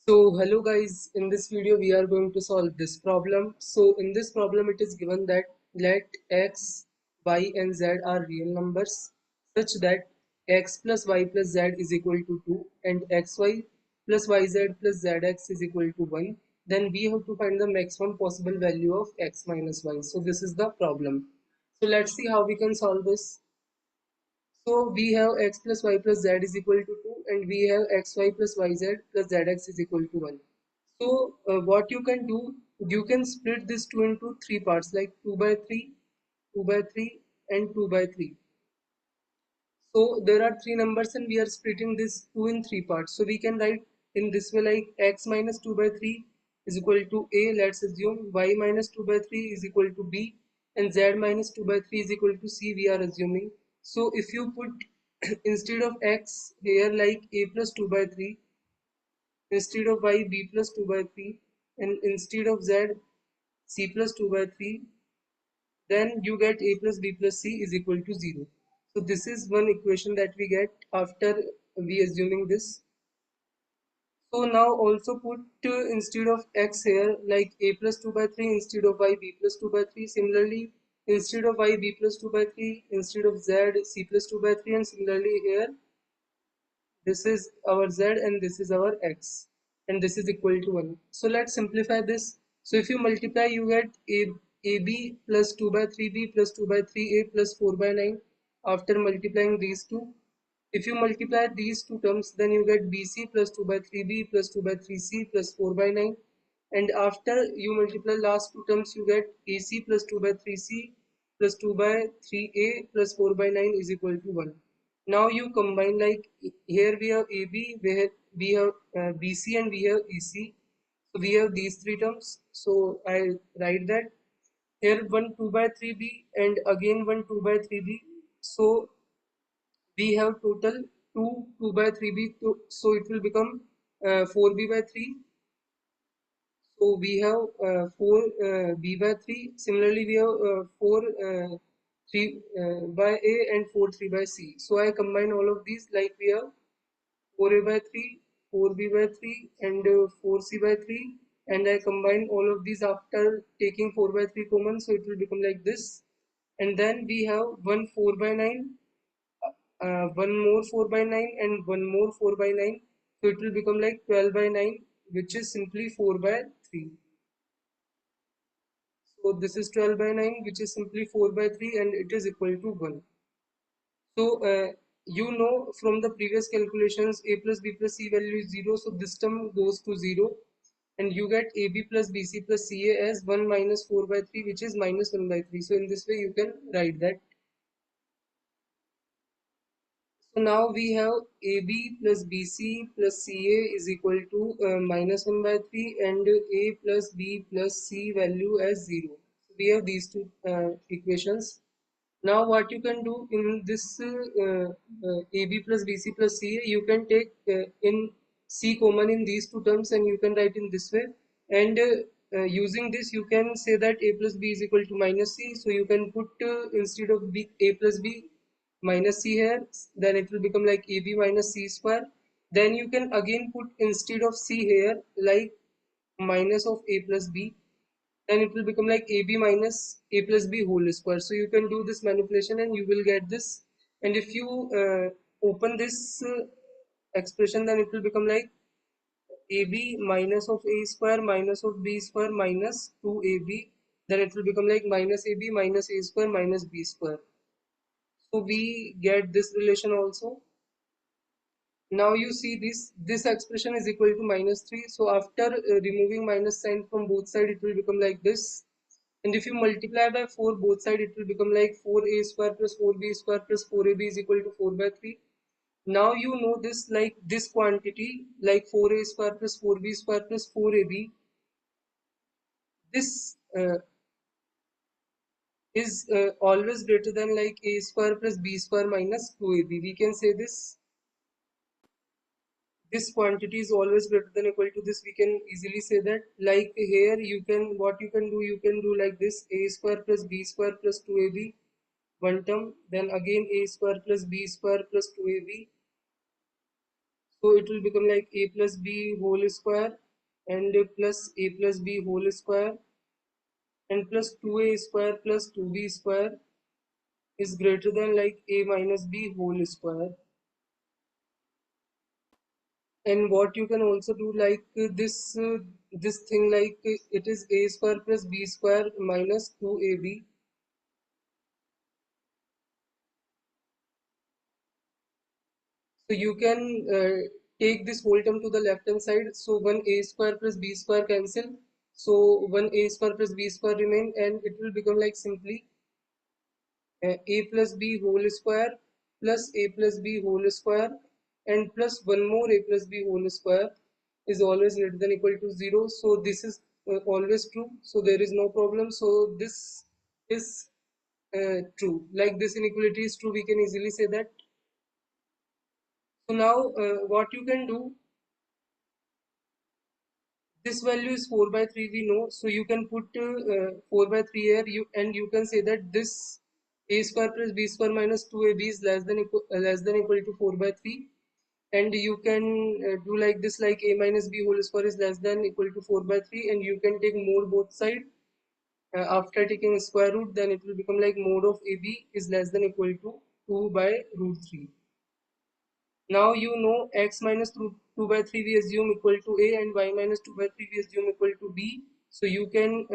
So hello guys, in this video we are going to solve this problem. So in this problem it is given that let x, y and z are real numbers such that x plus y plus z is equal to 2 and xy plus yz plus zx is equal to 1. Then we have to find the maximum possible value of x minus y. So this is the problem. So let's see how we can solve this. So we have x plus y plus z is equal to 2 and we have xy plus yz plus zx is equal to 1. So what you can do, you can split this 2 into 3 parts like 2 by 3, 2 by 3 and 2 by 3. So there are 3 numbers and we are splitting this 2 in 3 parts. So we can write in this way like x minus 2 by 3 is equal to a, let's assume, y minus 2 by 3 is equal to b and z minus 2 by 3 is equal to c, we are assuming. So if you put instead of x here like a plus 2 by 3, instead of y b plus 2 by 3 and instead of z c plus 2 by 3, then you get a plus b plus c is equal to 0. So this is one equation that we get after we assuming this. So now also put instead of x here like a plus 2 by 3 instead of y b plus 2 by 3. Similarly, instead of y b plus 2 by 3 instead of z c plus 2 by 3, and similarly here this is our z and this is our x and this is equal to 1. So let's simplify this. So if you multiply you get ab plus 2 by 3b plus 2 by 3a plus 4 by 9 after multiplying these two. If you multiply these two terms then you get bc plus 2 by 3b plus 2 by 3c plus 4 by 9, and after you multiply last two terms you get ac plus 2 by 3c plus 2 by 3a plus 4 by 9 is equal to 1. Now you combine like here we have AB, where we have BC and we have EC. So we have these three terms. So I write that here 1 2 by 3B and again 1 2 by 3B. So we have total 2 2 by 3B. So it will become 4B by 3. So we have 4 B by 3. Similarly, we have 4 3 by A and 4 3 by C. So I combine all of these like we have 4A by 3, 4B by 3 and 4C by 3, and I combine all of these after taking 4 by 3 common, so it will become like this. And then we have 1 4 by 9, one more 4 by 9 and one more 4 by 9, so it will become like 12 by 9, which is simply 4 by 3. So this is 12 by 9, which is simply 4 by 3 and it is equal to 1. So you know from the previous calculations a plus b plus c value is 0. So this term goes to 0 and you get ab plus bc plus ca as 1 minus 4 by 3, which is minus 1 by 3. So in this way you can write that. So now we have AB plus BC plus CA is equal to minus 1 by 3 and A plus B plus C value as 0. So we have these two equations. Now what you can do in this AB plus BC plus CA, you can take in C common in these two terms and you can write in this way. And using this you can say that A plus B is equal to minus C. So you can put instead of A plus B minus c here, then it will become like ab minus c square. Then you can again put instead of c here like minus of a plus b, then it will become like ab minus a plus b whole square. So you can do this manipulation and you will get this. And if you open this expression, then it will become like ab minus of a square minus of b square minus 2ab, then it will become like minus ab minus a square minus b square. So we get this relation also. Now you see this expression is equal to minus 3. So after removing minus sign from both sides, it will become like this. And if you multiply by 4 both sides, it will become like 4a square plus 4b square plus 4ab is equal to 4 by 3. Now you know this like this quantity like 4a square plus 4b square plus 4ab. This is always greater than like a square plus b square minus 2ab. We can say this quantity is always greater than equal to this. We can easily say that like here you can what you can do like this a square plus b square plus 2ab one term, then again a square plus b square plus 2ab. So it will become like a plus b whole square and plus a plus b whole square and plus 2a square plus 2b square is greater than like a minus b whole square. And what you can also do like this thing like it is a square plus b square minus 2ab. So you can take this whole term to the left hand side. So 1a square plus b square cancel. So 1a square plus b square remain and it will become like simply a plus b whole square plus a plus b whole square and plus one more a plus b whole square is always greater than equal to 0. So this is always true. So there is no problem. So this is true. Like this inequality is true, we can easily say that. So now what you can do, this value is 4 by 3 we know, so you can put 4 by 3 here and you can say that this a square plus b square minus 2ab is less than equal to 4 by 3, and you can do like this, like a minus b whole square is less than equal to 4 by 3, and you can take mod both side. After taking square root, then it will become like mod of ab is less than equal to 2 by root 3. Now you know x minus 2 by 3 we assume equal to a and y minus 2 by 3 we assume equal to b. So you can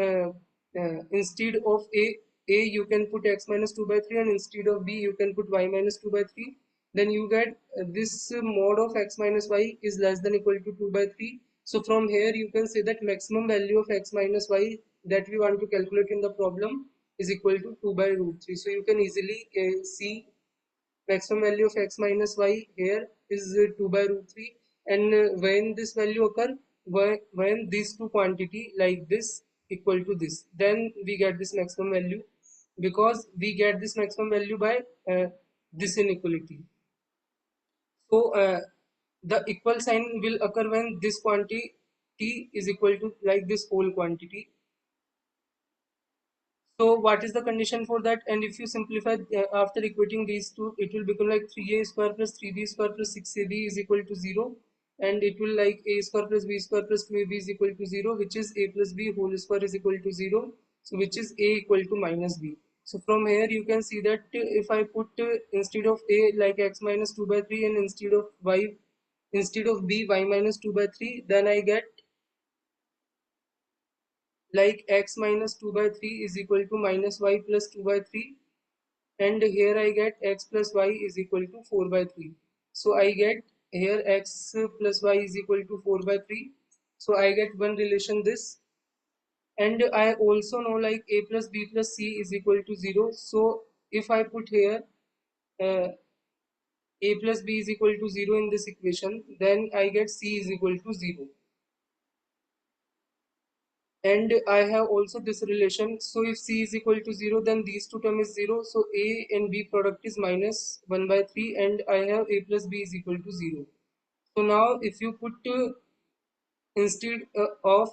instead of a you can put x minus 2 by 3 and instead of b you can put y minus 2 by 3. Then you get this mod of x minus y is less than equal to 2 by 3. So from here you can say that maximum value of x minus y that we want to calculate in the problem is equal to 2 by root 3. So you can easily see maximum value of x minus y here is 2 by root 3, and when this value occur, when these two quantity like this equal to this, then we get this maximum value, because we get this maximum value by this inequality. So the equal sign will occur when this quantity is equal to like this whole quantity. So what is the condition for that? And if you simplify after equating these two, it will become like 3a square plus 3b square plus 6ab is equal to 0. And it will like a square plus b square plus 2ab is equal to 0, which is a plus b whole square is equal to 0. So which is a equal to minus b. So from here you can see that if I put instead of a like x minus 2 by 3 and instead of b y minus 2 by 3, then I get like x minus 2 by 3 is equal to minus y plus 2 by 3, and here I get x plus y is equal to 4 by 3. So I get here x plus y is equal to 4 by 3. So I get one relation this, and I also know like a plus b plus c is equal to 0. So if I put here uh, a plus b is equal to 0 in this equation, then I get c is equal to 0. And I have also this relation. So if c is equal to 0, then these two term is 0. So a and b product is minus 1 by 3, and I have a plus b is equal to 0. So now if you put instead of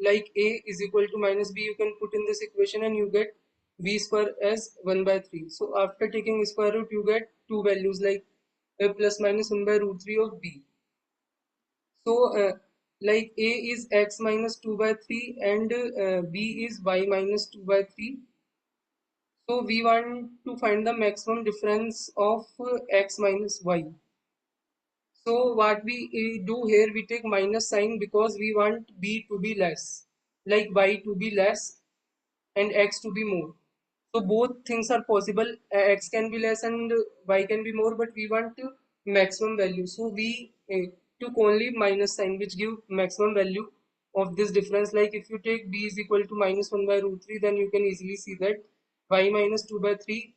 like a is equal to minus b, you can put in this equation and you get b square as 1 by 3. So after taking square root, you get two values like a plus minus 1 by root 3 of b. So, like a is x minus 2 by 3 and b is y minus 2 by 3. So, we want to find the maximum difference of x minus y. So, what we do here, we take minus sign because we want b to be less, like y to be less and x to be more. So both things are possible. X can be less and y can be more, but we want maximum value. So we took only minus sign, which give maximum value of this difference. Like if you take b is equal to minus 1 by root 3, then you can easily see that y minus 2 by 3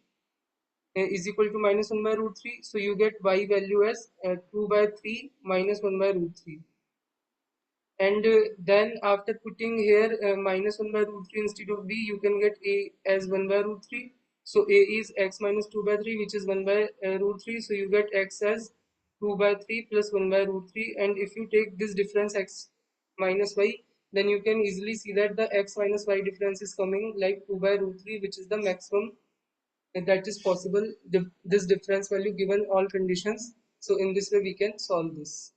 is equal to minus 1 by root 3. So you get y value as 2 by 3 minus 1 by root 3. And then after putting here minus 1 by root 3 instead of b, you can get a as 1 by root 3. So a is x minus 2 by 3, which is 1 by root 3. So you get x as 2 by 3 plus 1 by root 3. And if you take this difference x minus y, then you can easily see that the x minus y difference is coming like 2 by root 3, which is the maximum that is possible, this difference value given all conditions. So in this way we can solve this.